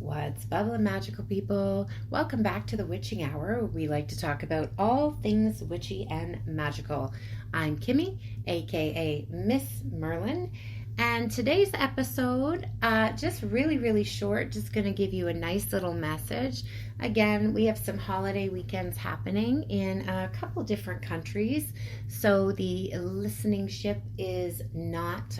What's bubbling, magical people? Welcome back to the Witching Hour, where we like to talk about all things witchy and magical. I'm Kimmy, aka Miss Merlin, and today's episode, just really short, just going to give you a nice little message. Again, we have some holiday weekends happening in a couple different countries, so the listening ship is not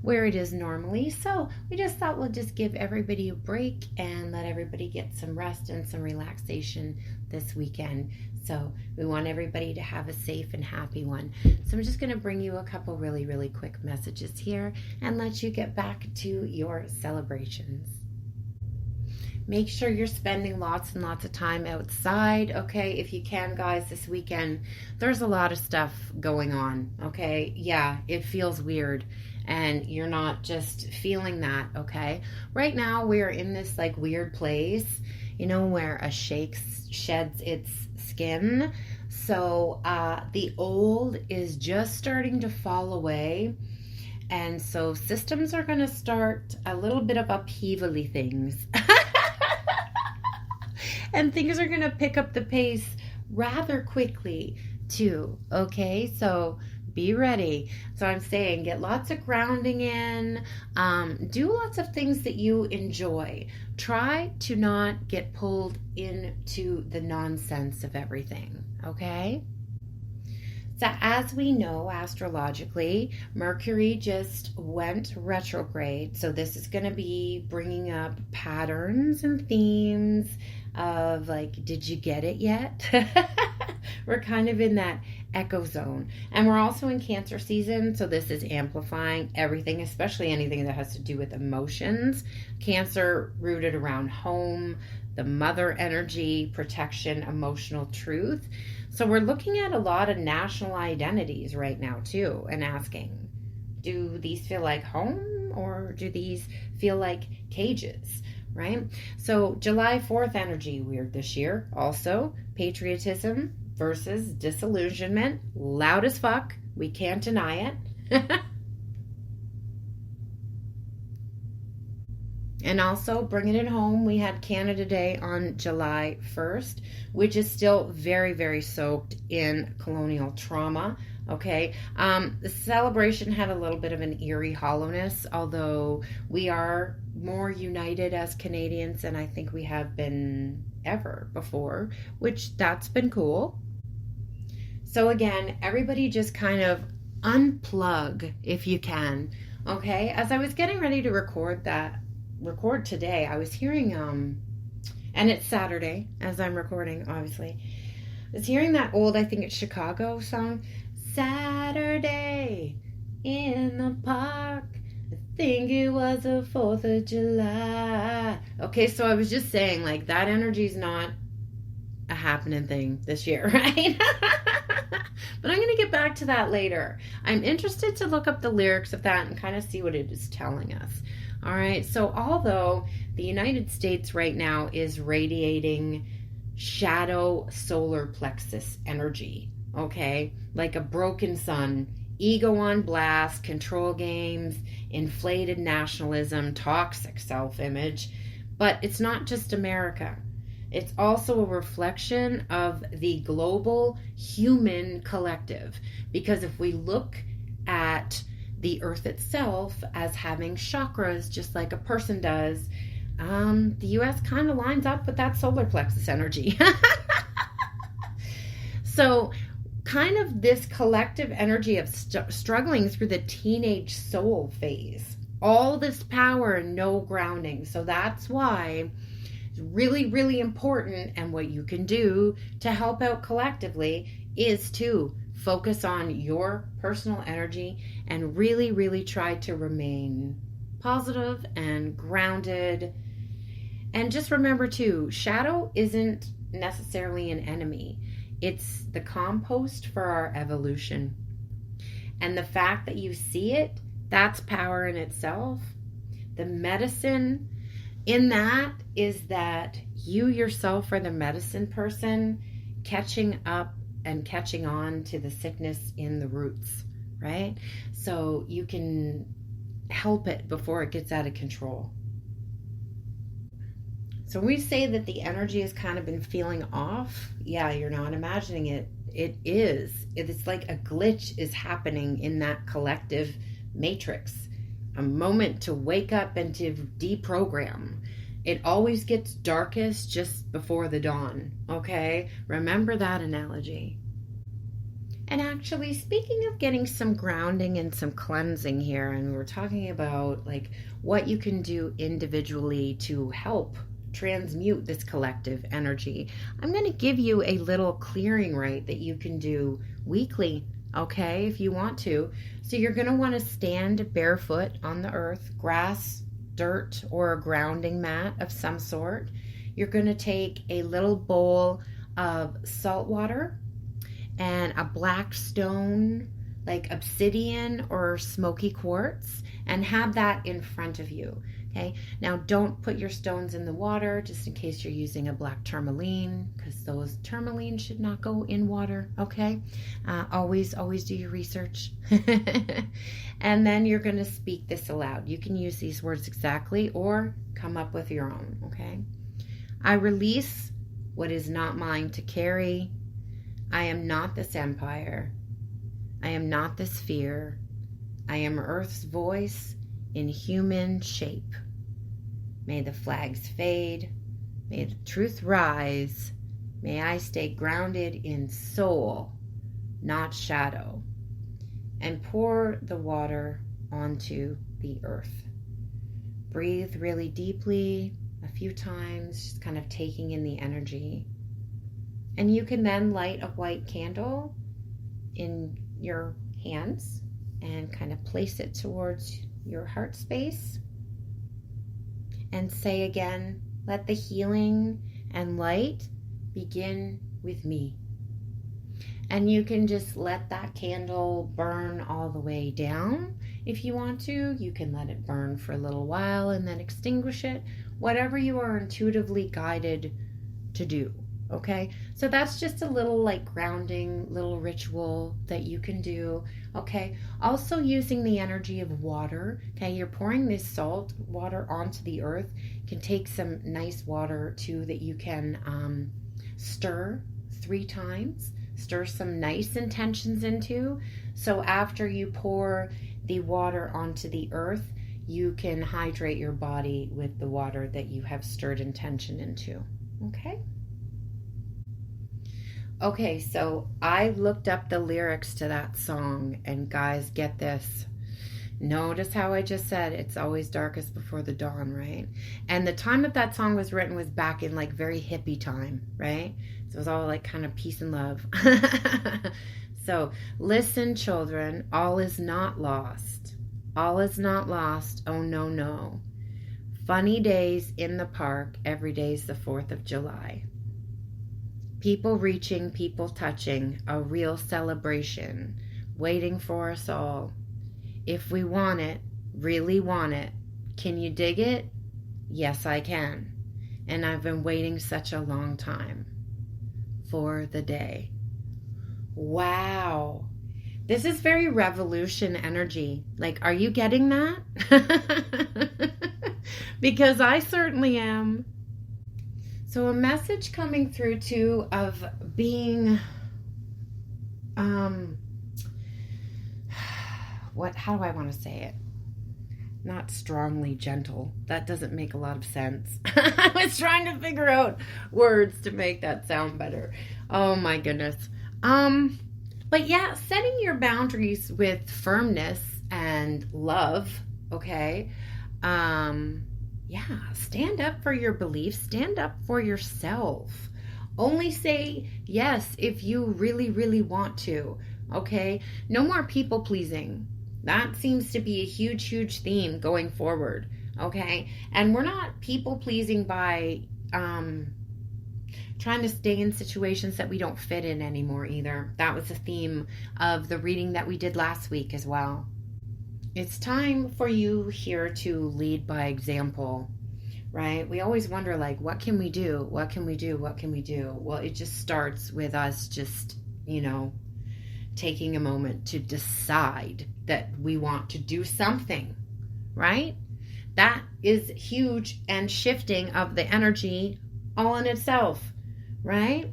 where it is normally. So we just thought we'll just give everybody a break and let everybody get some rest and some relaxation this weekend. So we want everybody to have a safe and happy one. So I'm just going to bring you a couple really quick messages here and let you get back to your celebrations. Make sure you're spending lots and lots of time outside, okay? If you can, guys, this weekend, there's a lot of stuff going on, okay? Yeah, it feels weird, and you're not just feeling that, okay? Right now, we are in this, like, weird place, where a shake sheds its skin. So the old is just starting to fall away. And so systems are going to start a little bit of upheavally things. And things are going to pick up the pace rather quickly too. Okay, so be ready. So I'm saying get lots of grounding in, do lots of things that you enjoy. Try to not get pulled into the nonsense of everything, okay? So as we know astrologically, Mercury just went retrograde. So this is going to be bringing up patterns and themes of like, did you get it yet? We're kind of in that echo zone. And we're also in Cancer season. So this is amplifying everything, especially anything that has to do with emotions. Cancer rooted around home, the mother energy, protection, emotional truth. So we're looking at a lot of national identities right now too and asking, do these feel like home or do these feel like cages, right? So July 4th energy, weird this year. Also, patriotism versus disillusionment, loud as fuck. We can't deny it. And also, bringing it home, we had Canada Day on July 1st, which is still very soaked in colonial trauma, okay? The celebration had a little bit of an eerie hollowness, although we are more united as Canadians than I think we have been ever before, which that's been cool. So again, everybody just kind of unplug if you can, okay? As I was getting ready to record today, I was hearing and it's Saturday as I'm recording, obviously. I was hearing that old, I think it's Chicago song, Saturday in the park, I think it was the 4th of July. Okay, so I was just saying, like, that energy's not a happening thing this year, right? But I'm going to get back to that later. I'm interested to look up the lyrics of that and kind of see what it is telling us. All right, so although the United States right now is radiating shadow solar plexus energy, okay, like a broken sun, ego on blast, control games, inflated nationalism, toxic self-image, but it's not just America. It's also a reflection of the global human collective, because if we look at the earth itself as having chakras just like a person does, the US kind of lines up with that solar plexus energy. So kind of this collective energy of struggling through the teenage soul phase, all this power and no grounding. So that's why it's really important, and what you can do to help out collectively is to focus on your personal energy and really try to remain positive and grounded. And just remember too, shadow isn't necessarily an enemy. It's the compost for our evolution. And the fact that you see it, that's power in itself. The medicine in that is that you yourself are the medicine person catching up and catching on to the sickness in the roots, right? So you can help it before it gets out of control. So when we say that the energy has kind of been feeling off, yeah, you're not imagining it. It is. It's like a glitch is happening in that collective matrix. A moment to wake up and to deprogram. It always gets darkest just before the dawn, okay? Remember that analogy. And actually, speaking of getting some grounding and some cleansing here, and we're talking about like what you can do individually to help transmute this collective energy, I'm going to give you a little clearing rite that you can do weekly, okay, if you want to. So you're going to want to stand barefoot on the earth, grass, dirt, or a grounding mat of some sort. You're going to take a little bowl of salt water and a black stone, like obsidian or smoky quartz, and have that in front of you. Okay, now don't put your stones in the water just in case you're using a black tourmaline, because those tourmalines should not go in water. Okay, always do your research. And then you're going to speak this aloud. You can use these words exactly or come up with your own. Okay, I release what is not mine to carry. I am not this empire. I am not this fear. I am Earth's voice in human shape. May the flags fade. May the truth rise. May I stay grounded in soul, not shadow. And pour the water onto the earth. Breathe really deeply a few times, just kind of taking in the energy. And you can then light a white candle in your hands and kind of place it towards your heart space. And say again, let the healing and light begin with me. And you can just let that candle burn all the way down. If you want to, you can let it burn for a little while and then extinguish it. Whatever you are intuitively guided to do. Okay, so that's just a little like grounding little ritual that you can do. Okay, also using the energy of water. Okay, you're pouring this salt water onto the earth. You can take some nice water too that you can stir 3 times. Stir some nice intentions into. So after you pour the water onto the earth, you can hydrate your body with the water that you have stirred intention into. Okay. Okay, so I looked up the lyrics to that song, and guys, get this. Notice how I just said it's always darkest before the dawn, right? And the time that song was written was back in like very hippie time, right? So it was all like kind of peace and love. So listen, children, all is not lost. All is not lost. Oh, no, no. Funny days in the park. Every day's the 4th of July. People reaching, people touching, a real celebration, waiting for us all. If we want it, really want it, can you dig it? Yes, I can. And I've been waiting such a long time for the day. Wow. This is very revolution energy. Like, are you getting that? Because I certainly am. So a message coming through too of being, how do I want to say it? Not strongly gentle. That doesn't make a lot of sense. I was trying to figure out words to make that sound better. Oh my goodness. But yeah, setting your boundaries with firmness and love, okay? Yeah, stand up for your beliefs. Stand up for yourself. Only say yes if you really, really want to, okay? No more people pleasing. That seems to be a huge, huge theme going forward, okay? And we're not people pleasing by trying to stay in situations that we don't fit in anymore either. That was the theme of the reading that we did last week as well. It's time for you here to lead by example, right? We always wonder, like, what can we do? What can we do? What can we do? Well, it just starts with us just, taking a moment to decide that we want to do something, right? That is huge and shifting of the energy all in itself, right?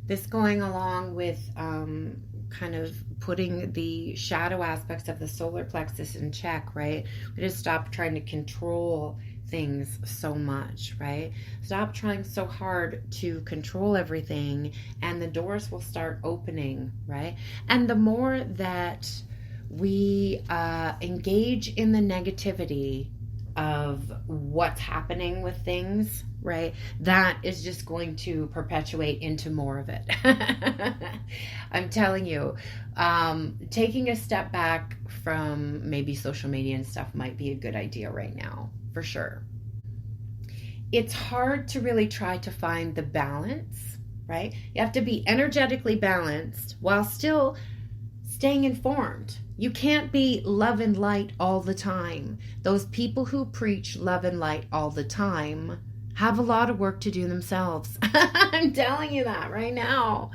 This going along with kind of putting the shadow aspects of the solar plexus in check, right? We just stop trying to control things so much, right? Stop trying so hard to control everything, and the doors will start opening, right? And the more that we engage in the negativity of what's happening with things, right, that is just going to perpetuate into more of it. I'm telling you, taking a step back from maybe social media and stuff might be a good idea right now, for sure. It's hard to really try to find the balance, right? You have to be energetically balanced while still staying informed. You can't be love and light all the time. Those people who preach love and light all the time have a lot of work to do themselves. I'm telling you that right now.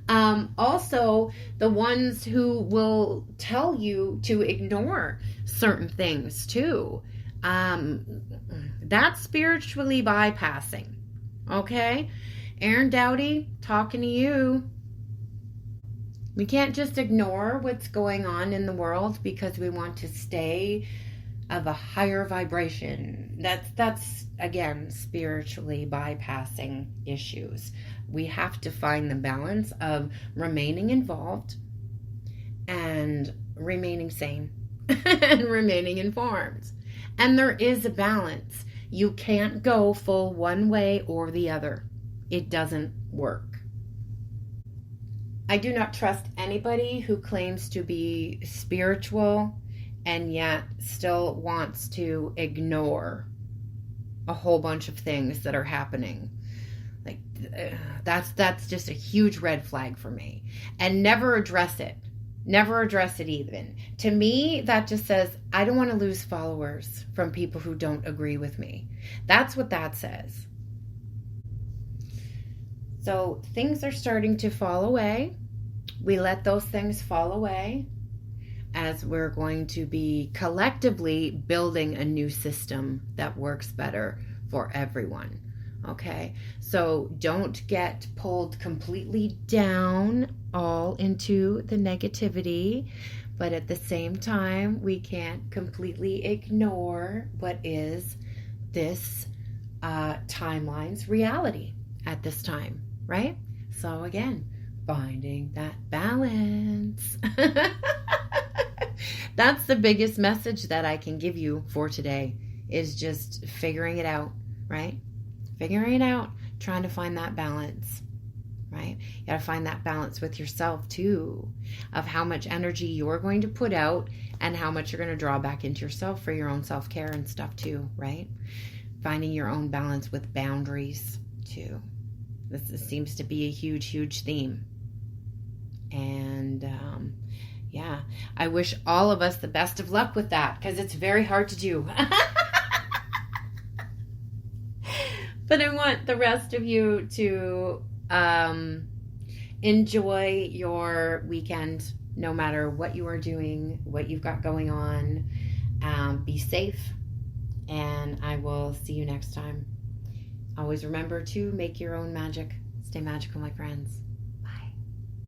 Also, the ones who will tell you to ignore certain things too. That's spiritually bypassing. Okay? Aaron Dowdy, talking to you. We can't just ignore what's going on in the world because we want to stay of a higher vibration. That's again, spiritually bypassing issues. We have to find the balance of remaining involved and remaining sane and remaining informed. And there is a balance. You can't go full one way or the other. It doesn't work. I do not trust anybody who claims to be spiritual and yet still wants to ignore a whole bunch of things that are happening. Like, that's just a huge red flag for me. And never address it. Never address it even. To me, that just says, I don't want to lose followers from people who don't agree with me. That's what that says. So things are starting to fall away. We let those things fall away as we're going to be collectively building a new system that works better for everyone. Okay, so don't get pulled completely down all into the negativity, but at the same time, we can't completely ignore what is this timeline's reality at this time, right? So again, finding that balance. That's the biggest message that I can give you for today, is just figuring it out, right? Figuring it out, trying to find that balance, right? You got to find that balance with yourself too, of how much energy you're going to put out and how much you're going to draw back into yourself for your own self-care and stuff too, right? Finding your own balance with boundaries too. This seems to be a huge, huge theme. And yeah, I wish all of us the best of luck with that, because it's very hard to do. But I want the rest of you to enjoy your weekend, no matter what you are doing, what you've got going on. Be safe, and I will see you next time. Always remember to make your own magic. Stay magical, my friends.